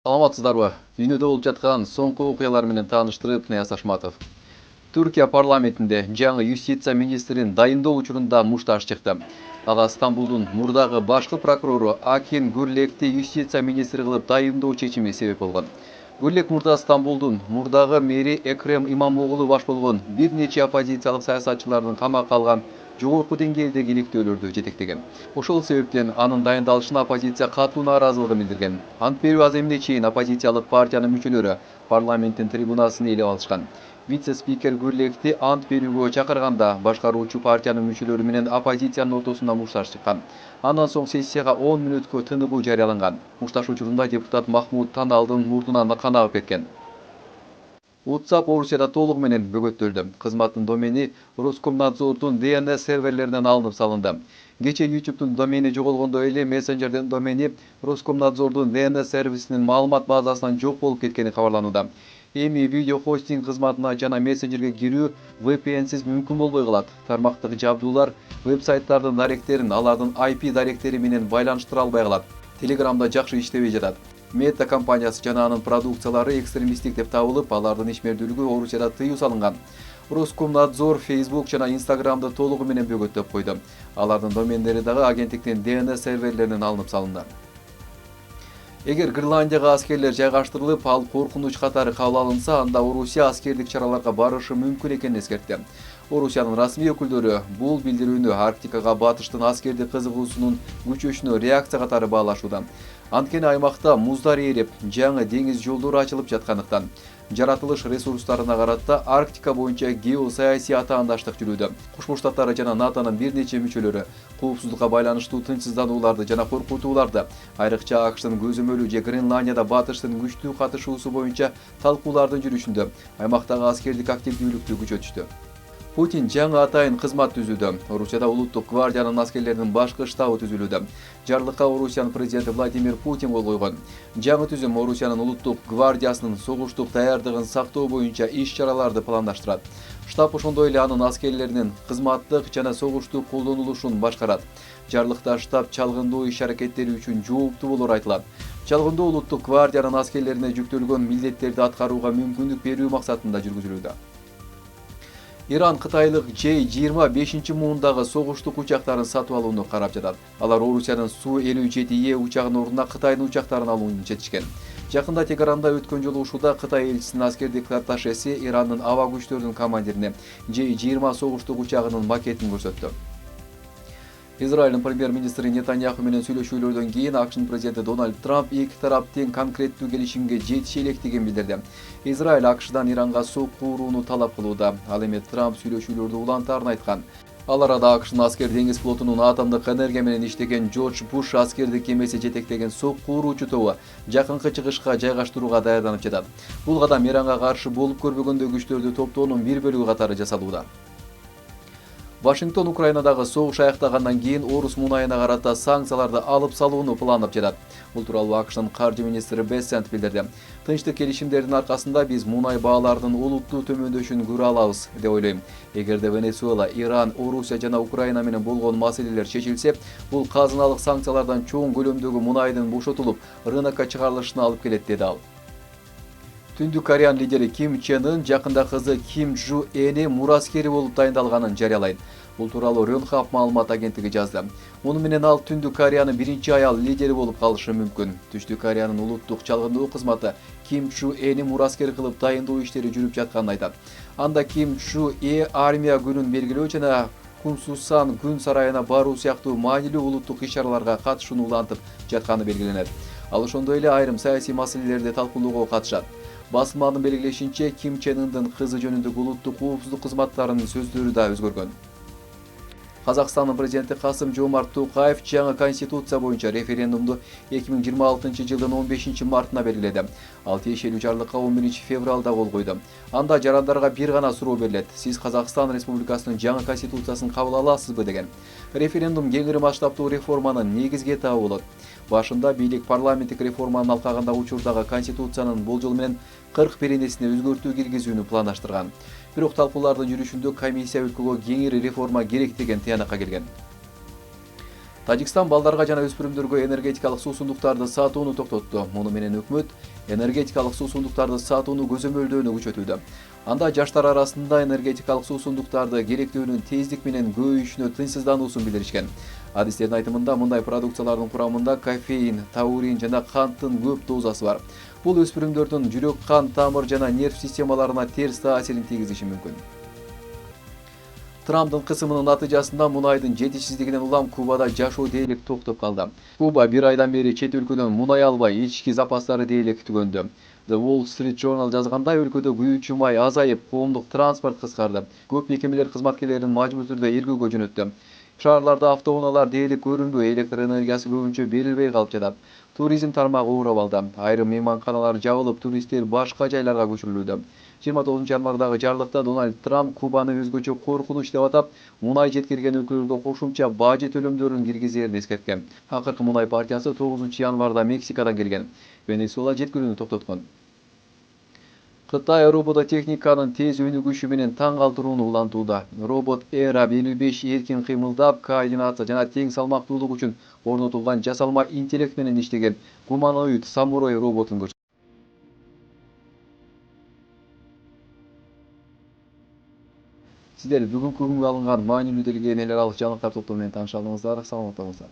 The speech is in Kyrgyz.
Саламатсыздарбы? Дүйнөдө болуп жаткан соңку окуялар менен тааныштырып, Нияз Ашматов. Түркия парламентинде жаңы юстиция министрин дайындоо учурунда мушташ чыкты. Ага Стамбулдун мурдагы башкы прокурору Акин Гүрлекти юстиция министри кылып дайындоо чечими себеп болгон. Гүрлек мурда Стамбулдун мурдагы мэри Экрем Имамоглу баш болгон бир нече оппозициялык саясатчылардын камакка алган жогорку деңгээлдеги иликтөөлөрдү жетектеген. Ошол себептен анын дайындалышына оппозиция катуу нааразылыгын билдирген. Ант берүү аз эмне чейин оппозициялык партиянын мүчөлөрү парламенттин трибунасын ээлеп алышкан. Вице-спикер Гүрлекти ант берүүгө чакырганда башкаруучу партиянын мүчөлөрү менен оппозициянын ортосунда мушташ чыккан. Андан соң сессияга 10 мүнөткө тыныгуу жарыяланган. Мушташ учурунда депутат Махмуд Таналдын мурдунан кан агып кеткен. WhatsApp Орусияда толугу менен бөгөттөлдү. Кызматтын домени Роскомнадзордун DNS серверлеринен алынып салынды. Кече YouTube'дун домени жоголгондой эле мессенджердин домени Роскомнадзордун DNS сервисинин маалымат базасынан жок болуп кеткени кабарланууда. Эми видео хостинг кызматына жана мессенджерге кирүү VPN'сиз мүмкүн болбой калат. Тармактык жабдуулар веб-сайттардын даректерин алардын IP даректери менен байланыштыра албай калат. Telegram'da жакшы иштебей жатат. Meta компаниясы жана анын продукциялары экстремисттик деп табылып, алардын ишмердүүлүгү Орусияда тыюу салынган. Роскомнадзор Facebook жана Instagram'ды толугу менен бөгөттөп койду. Алардын домендери дагы агенттиктин DNS серверлеринен алынып салынды. Эгер Гренландияга аскерлер жайгаштырылып, ал коркунуч катары кабыл алынса, анда Орусия аскердик чараларга барышы мүмкүн экенин эскертти. Орусиянын расмий өкүлдөрү бул билдирүүнү Арктикага батыштын аскердик кызыгуусунун күчөшүнө реакция катары баалашууда. Анткени аймакта муздар ээрип, жаңы деңиз жолдору ачылып жаткандыктан жаратылыш ресурстарына карата Арктика боюнча геосаясий атаандаштык жүрүүдө. Кошмо Штаттар жана НАТОнун бир нече мүчөлөрү коопсуздукка байланыштуу тынчсызданууларды жана коркутууларды, айрыкча АКШтын көзөмөлү же Гренландияда батыштын күчтүү катышуусу боюнча талкуулардын жүрүшүндө аймактагы аскердик активдүүлүктү күчөтүштү. Путин жаңы атайын кызмат түзүүдө. Орусияда улуттук гвардиянын аскерлеринин башкы штабы түзүлүүдө. Жарлыкка Орусиянын президенти Владимир Путин кол койгон. Жаңы түзүм Орусиянын улуттук гвардиясынын согуштук даярдыгын сактоо боюнча иш-чараларды пландаштырат. Штаб ошондой эле анын аскерлеринин кызматтык жана согуштук колдонулушун башкарат. Жарлыкта штаб чалгындоо иш-аракеттери үчүн жооптуу болору айтылат. Чалгындоо улуттук гвардиянын аскерлерине жүктөлгөн милдеттерди аткарууга мүмкүндүк берүү максатында жүргүзүлүүдө. Иран кытайлык J-25 муундагы согуштук учактарын сатып алууну карап жатат. Алар Орусиянын Су-57E учагынын ордуна Кытайдын учактарын алууну чечишкен. Жакында Теherанда өткөн жолугушууда Кытай элчисинин аскердик атташеси Ирандын аба күчтөрүнүн командирине J-20 согуштук учагынын макетин көрсөттү. Израилдин премьер-министри Нетаньяху менен сүйлөшүүлөрдөн кийин АКШнын президенти Дональд Трамп эки тарап тең конкреттүү келишимге жетише электигин билдирди. Израиль АКШдан Иранга сокку урууну талап кылууда. Ал эми Трамп сүйлөшүүлөрдү улантаарын айткан. Ал арада АКШнын аскер деңиз флотунун атомдук энергия менен иштеген Джордж Буш аскердик кемеси жетектеген сокку уруучу тобу жакынкы чыгышка жайгаштырууга даярданып жатат. Бул кадам Иранга каршы болуп көрбөгөндөй күчтөрдү топтоонун бир бөлүгү катары жасалууда. Вашингтон Украинадагы согуш аяктагандан кийин Орус мунайына карата санкцияларды алып салууну пландап жатат. Бул тууралуу АКШнын каржы министри Бессент билдирди. Тынчтык келишимдердин аркасында биз мунай бааларынын олуттуу төмөндөшүн көрө алабыз деп ойлойм. Эгерде Венесуэла, Иран, Орусия жана Украина менен болгон маселелер чечилсе, бул казыналык санкциялардан чоң көлөмдөгү мунайдын бошотулуп, рынокко чыгарылышына алып келет, деди ал. Түндүк Кореянын лидери Ким Чен Ын жакында кызы Ким Жу Эни мураскери болуп дайындалганын жарыялайт. Бул тууралуу Рёнхап маалымат агенттиги жазды. Муну менен ал Түндүк Кореянын биринчи аял лидери болуп калышы мүмкүн. Түштүк Кореянын улуттук чалгындоо кызматы Ким Чу Эни мураскер кылып дайындоо иштери жүрүп жатканын айтат. Анда Ким Чу армия күнүн белгилөө жана Кунсусан күн сарайына баруу сыяктуу маанилүү улуттук иш-чараларга катышууну улантып жатканы белгиленет. Ал ошондой эле айрым саясий маселелерди талкуулоого катышат. Басылманын белгилешинче, Ким Чен Ындын кызы жөнүндөгү улуттук коопсуздук кызматтарынын сөздөрү да өзгөргөн. Казакстандын президенти Касым Жомарт Токаев жаңы конституция боюнча референдумду 2026 жылдын 15 мартына белгиледи. Ал тиешелүү жарлыкка 11 февралда кол койду. Анда жарандарга бир гана суроо берилет: сиз Казакстан Республикасынын жаңы конституциясын кабыл аласызбы деген. Референдум кеңири масштабтуу реформанын негизги этабы болот. Башында бийлик парламенттик реформанын алкагында учурдагы конституциянын болжол менен 41-несине өзгөртүү киргизүүнү пландаштырган. Бирок талкуулардын жүрүшүндө комиссия өлкөгө кеңири реформа керек деген тыянакка келген. Тажикстан балдарга жана өспүрүмдөргө энергетикалык суусундуктарды сатууну токтотту. Муну менен өкмөт энергетикалык суусундуктарды сатууну көзөмөлдөөнү күчөтүүдө. Анда жаштар арасында энергетикалык суусундуктарды керектөөнүн тездик менен көбөйүшүнө тынчсыздануусун билдиришкен. Адистердин айтымында мындай продукциялардын курамында кофеин, таурин жана канттын көп дозасы бар. Бул өспүрүмдөрдүн жүрөк, кан тамыр жана нерв системаларына терс таасирин тийгизиши мүмкүн. Трамптын кысымынын натыйжасында мунайдын жетишсиздигинен улам Кубада жашоо дээрлик токтоп калды. Куба бир айдан бери чет өлкөдөн мунай албай, ички запастары дээрлик түгөндү. The Wall Street Journal жазгандай, өлкөдө күйүүчү май азайып, коомдук транспорт кыскарды. Көп мекемелер кызматкерлерин мажбур түрдө эргүүгө жөнөттү. Шаарларда автоунаалар дээрлик көрүнбөй, электр энергиясы көбүнчө берилбей калып жатат. Туризм тармагы уурап алды. Айрым мейманканалар жабылып, туристтер башка жайларга көчүрүлүүдө. 29-январдагы жарлыкта Дональд Трамп Кубаны өзгөчө коркунуч деп атап, мунай жеткирген өлкөлөргө кошумча бажы төлөмдөрүн киргизерин эскерткен. Акыркы мунай партиясы 9-январда Мексикадан келген. Венесуэла жеткирүүнү токтоткон. Кытай робототехниканын тез өнүгүшү менен таң калтырууну улантууда. Робот Era 55 эркин кыймылдап, координация жана тең салмактуулук үчүн орнотулган жасалма интеллект менен иштеген гуманоид самурай роботун көрсөттү. Сиздер бүгүнкү күнгө алынган маанилүү делге эл аралык жаңылыктар топтому менен тааныша алдыңыздар. Саламатта болуңуздар.